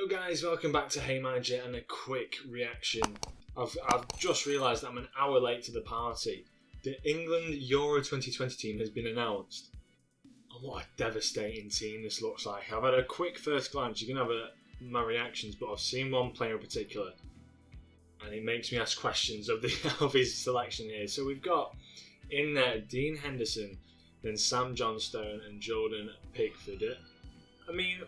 Hello guys, welcome back to Haymanager and a quick reaction. I've just realised that I'm an hour late to the party. The England Euro 2020 team has been announced. And what a devastating team this looks like. I've had a quick first glance, you can have my reactions, but I've seen one player in particular and it makes me ask questions of his selection here. So we've got in there Dean Henderson, then Sam Johnstone and Jordan Pickford. I mean,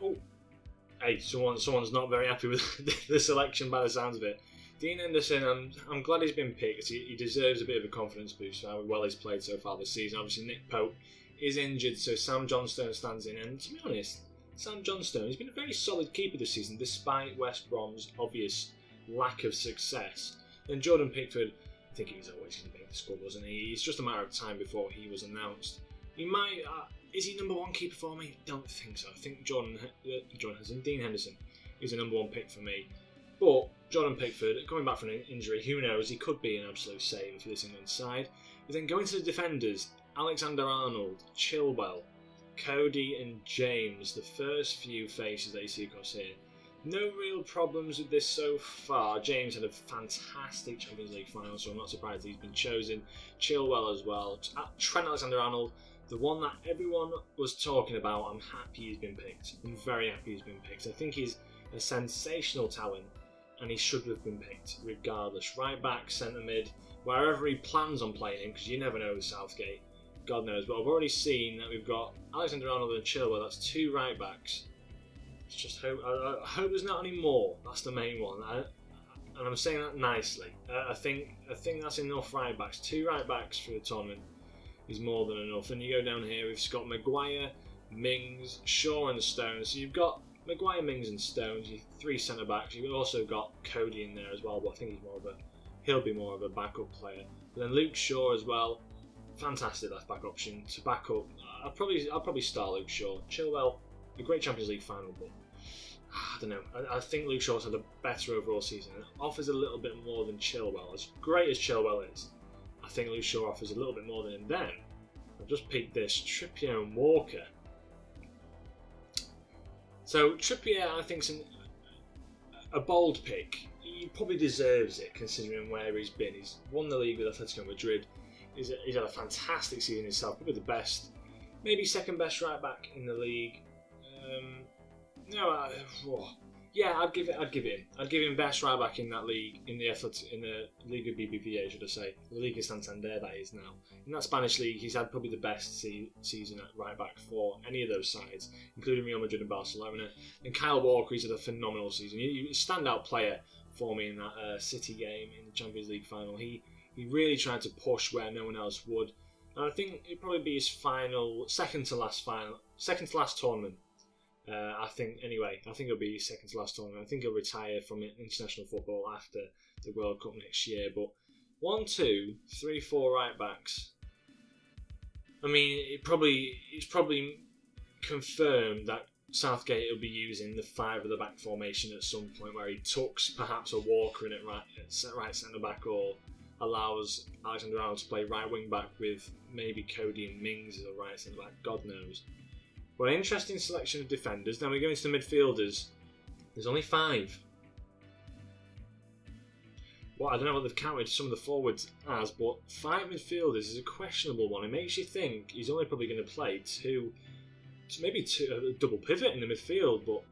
hey, someone's not very happy with the selection by the sounds of it. Dean Henderson, I'm glad he's been picked. He deserves a bit of a confidence boost for how well he's played so far this season. Obviously, Nick Pope is injured, so Sam Johnstone stands in. And to be honest, Sam Johnstone has been a very solid keeper this season, despite West Brom's obvious lack of success. And Jordan Pickford, I think he was always going to make the squad, wasn't he? It's just a matter of time before he was announced. He might. Is he number one keeper for me? I don't think so. I think Dean Henderson is a number one pick for me. But Jordan Pickford, coming back from an injury, who knows? He could be an absolute saver for this England side. But then going to the defenders, Alexander-Arnold, Chilwell, Cody and James, the first few faces that you see across here. No real problems with this so far. James had a fantastic Champions League final, so I'm not surprised he's been chosen. Chilwell as well. Trent Alexander-Arnold, the one that everyone was talking about, I'm happy he's been picked. I'm very happy he's been picked. I think he's a sensational talent and he should have been picked regardless. Right back, centre mid, wherever he plans on playing him, because you never know with Southgate. God knows. But I've already seen that we've got Alexander-Arnold and Chilwell. That's two right backs. Just hope, I hope there's not any more. That's the main one. And I'm saying that nicely. I think that's enough right backs. Two right backs for the tournament is more than enough. And you go down here, we've got Maguire, Mings, Shaw and Stones. So you've got Maguire, Mings and Stones, your three centre backs. You've also got Cody in there as well, but I think he'll be more of a backup player. But then Luke Shaw as well. Fantastic left back option to back up. I'll probably start Luke Shaw. Chilwell, a great Champions League final, but I don't know. I think Luke Shaw's had a better overall season. It offers a little bit more than Chilwell. As great as Chilwell is, I think Luke Shaw offers a little bit more than him. Then I've just picked this Trippier and Walker. So Trippier, I think, is a bold pick. He probably deserves it considering where he's been. He's won the league with Atletico Madrid. He's had a fantastic season himself, probably the best, maybe second best right back in the league. I'd give him best right back in that league, in the Liga BBVA, should I say, the Liga Santander that is now. In that Spanish league, he's had probably the best season at right back for any of those sides, including Real Madrid and Barcelona. And Kyle Walker, he's had a phenomenal season. He standout player for me in that City game in the Champions League final. He really tried to push where no one else would. And I think it'd probably be his second to last tournament. I think it'll be his second to last tournament. I think he'll retire from international football after the World Cup next year. But 1, 2, 3, 4 right backs. I mean, it's probably confirmed that Southgate will be using the 5 at the back formation at some point, where he tucks perhaps a Walker in at right centre back, or allows Alexander-Arnold to play right wing back with maybe Cody and Mings as a right centre back. God knows. Well, an interesting selection of defenders. Then we go into the midfielders. There's only 5. Well, I don't know what they've counted some of the forwards as, but 5 midfielders is a questionable one. It makes you think he's only probably going to play maybe a double pivot in the midfield, but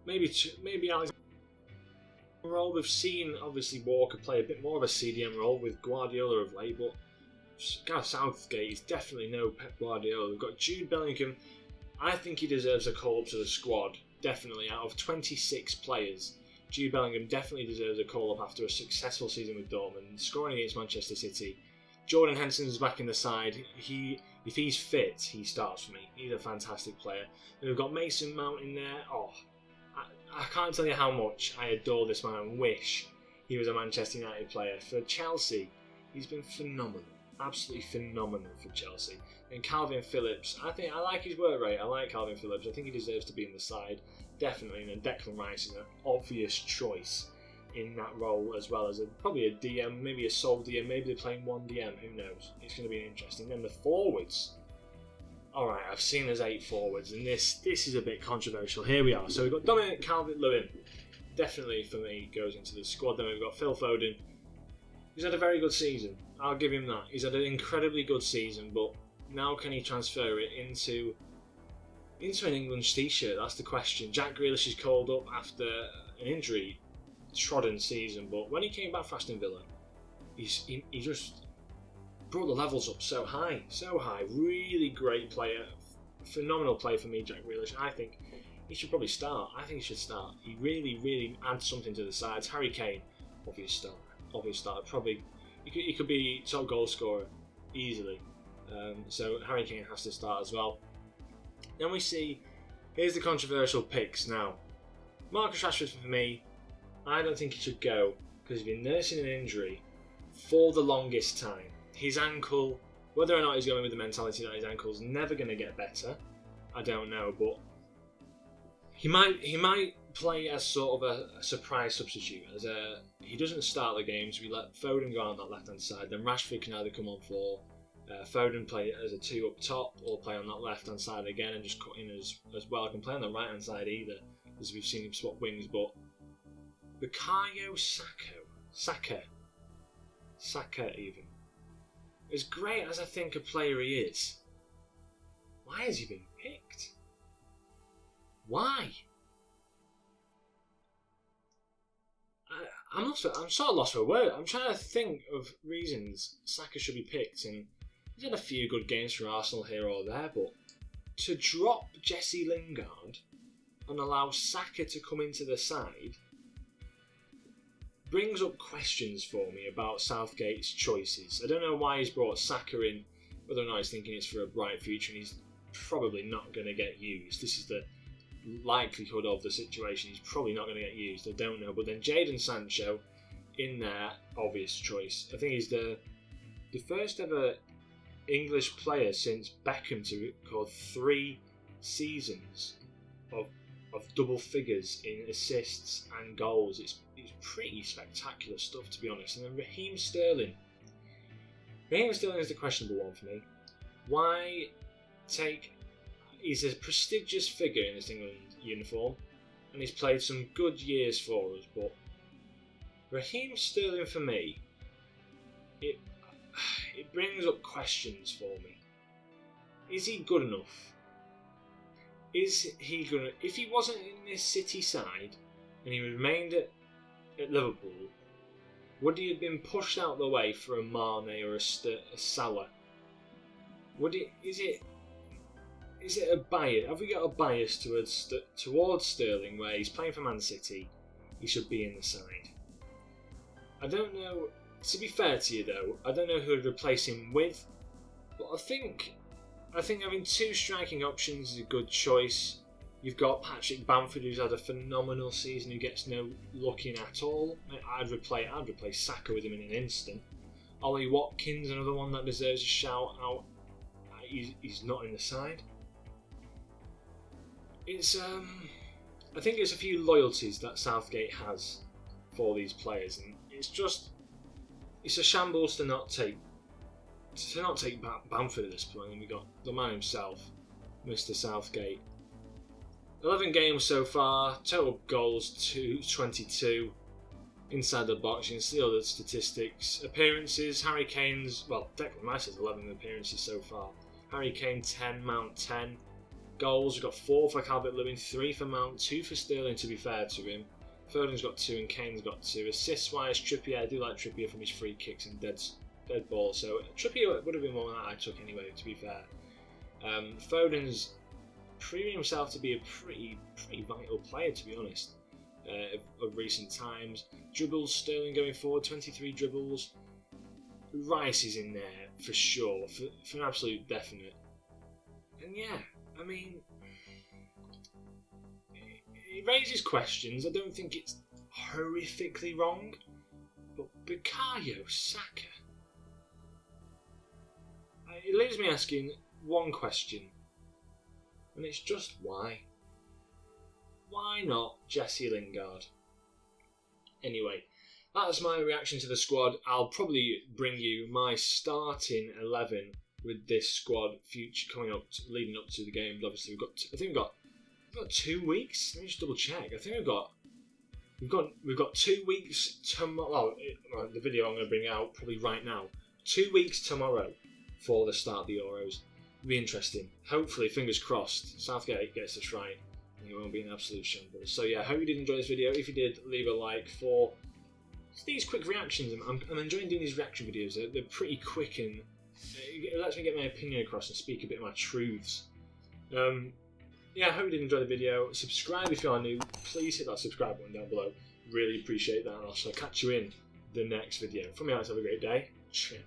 maybe Alex. Role we've seen obviously Walker play a bit more of a CDM role with Guardiola of late, but Gareth Southgate is definitely no Pep Guardiola. We've got Jude Bellingham. I think he deserves a call up to the squad. Definitely, out of 26 players, Jude Bellingham definitely deserves a call up after a successful season with Dortmund, scoring against Manchester City. Jordan Henson's back in the side. If he's fit, he starts for me. He's a fantastic player. And we've got Mason Mount in there. I can't tell you how much I adore this man and wish he was a Manchester United player. For Chelsea, he's been phenomenal. Absolutely phenomenal for Chelsea. And Calvin Phillips, I like his work rate. I like Calvin Phillips. I think he deserves to be in the side. Definitely. And Declan Rice is an obvious choice in that role, as well as probably a DM, maybe a sole DM, maybe they're playing one DM, who knows. It's going to be interesting. Then the forwards. alright, I've seen there's 8 forwards, and this is a bit controversial. Here we are. So we've got Dominic Calvert-Lewin, definitely for me goes into the squad. Then we've got Phil Foden. He's had a very good season. I'll give him that. He's had an incredibly good season, but now can he transfer it into an England t-shirt? That's the question. Jack Grealish is called up after an injury trodden season, but when he came back for Aston Villa, he just brought the levels up so high. Really great player, phenomenal player for me, Jack Grealish. I think he should probably start. He really adds something to the sides. Harry Kane, obvious start. Probably he could be top goal scorer easily. So Harry Kane has to start as well. Then we see, here's the controversial picks now. Marcus Rashford for me, I don't think he should go because he's been nursing an injury for the longest time. His ankle, whether or not he's going with the mentality that his ankle's never going to get better, I don't know, but he might play as sort of a surprise substitute. He doesn't start the games. We let Foden go on that left hand side, then Rashford can either come on for Foden play as a 2 up top or play on that left hand side again and just cut in as well. I can play on the right hand side either, as we've seen him swap wings. But Bukayo Saka even, as great as I think a player he is, why has he been picked? Why? I'm sort of lost for words. I'm trying to think of reasons Saka should be picked, and he's had a few good games for Arsenal here or there, but to drop Jesse Lingard and allow Saka to come into the side brings up questions for me about Southgate's choices. I don't know why he's brought Saka in, whether or not he's thinking it's for a bright future, and he's probably not going to get used. This is the likelihood of the situation. He's probably not going to get used. I don't know. But then Jadon Sancho in there, obvious choice. I think he's the first ever English player since Beckham to record 3 seasons of double figures in assists and goals. It's pretty spectacular stuff, to be honest. And then Raheem Sterling is the questionable one for me. Why take... He's a prestigious figure in this England uniform, and he's played some good years for us, but Raheem Sterling for me, it brings up questions for me. Is he good enough? If he wasn't in this City side and he remained at Liverpool, would he have been pushed out the way for a Mane or a Salah? Is it a bias? Have we got a bias towards Sterling, where he's playing for Man City, he should be in the side? I don't know. To be fair to you though, I don't know who would replace him with, but I think having 2 striking options is a good choice. You've got Patrick Bamford, who's had a phenomenal season, who gets no looking at all. I'd replace Saka with him in an instant. Ollie Watkins, another one that deserves a shout out. He's not in the side. I think it's a few loyalties that Southgate has for these players, and it's a shambles to not take Bamford at this point. And we got the man himself, Mr. Southgate. 11 games so far, total goals 22, inside the box. You can see all the statistics. Appearances, Harry Kane's, Declan Rice has 11 appearances so far. Harry Kane 10, Mount 10. Goals, we've got 4 for Calvert-Lewin, 3 for Mount, 2 for Sterling, to be fair to him. Foden's got 2 and Kane's got 2. Assists-wise, Trippier, I do like Trippier from his free kicks and dead balls, so Trippier would have been one that I took anyway, to be fair. Foden's proving himself to be a pretty vital player, to be honest, of recent times. Dribbles, Sterling going forward, 23 dribbles. Rice is in there for sure, for an absolute definite. And yeah, I mean, it raises questions. I don't think it's horrifically wrong, but Bukayo Saka, it leaves me asking one question, and it's just why? Why not Jesse Lingard? Anyway, that's my reaction to the squad. I'll probably bring you my starting 11 with this squad future coming up, leading up to the games. Obviously, we've got 2 weeks. Let me just double check. I think we've got 2 weeks tomorrow. Well, the video I'm going to bring out probably right now. 2 weeks tomorrow for the start of the Euros. It'll be interesting. Hopefully, fingers crossed, Southgate gets this right and it won't be an absolute shambles. So yeah, I hope you did enjoy this video. If you did, leave a like for these quick reactions. I'm enjoying doing these reaction videos. They're pretty quick and it lets me get my opinion across and speak a bit of my truths. Yeah, I hope you did enjoy the video. Subscribe if you are new. Please hit that subscribe button down below. Really appreciate that. And I'll catch you in the next video. From me, guys, have a great day. Cheers.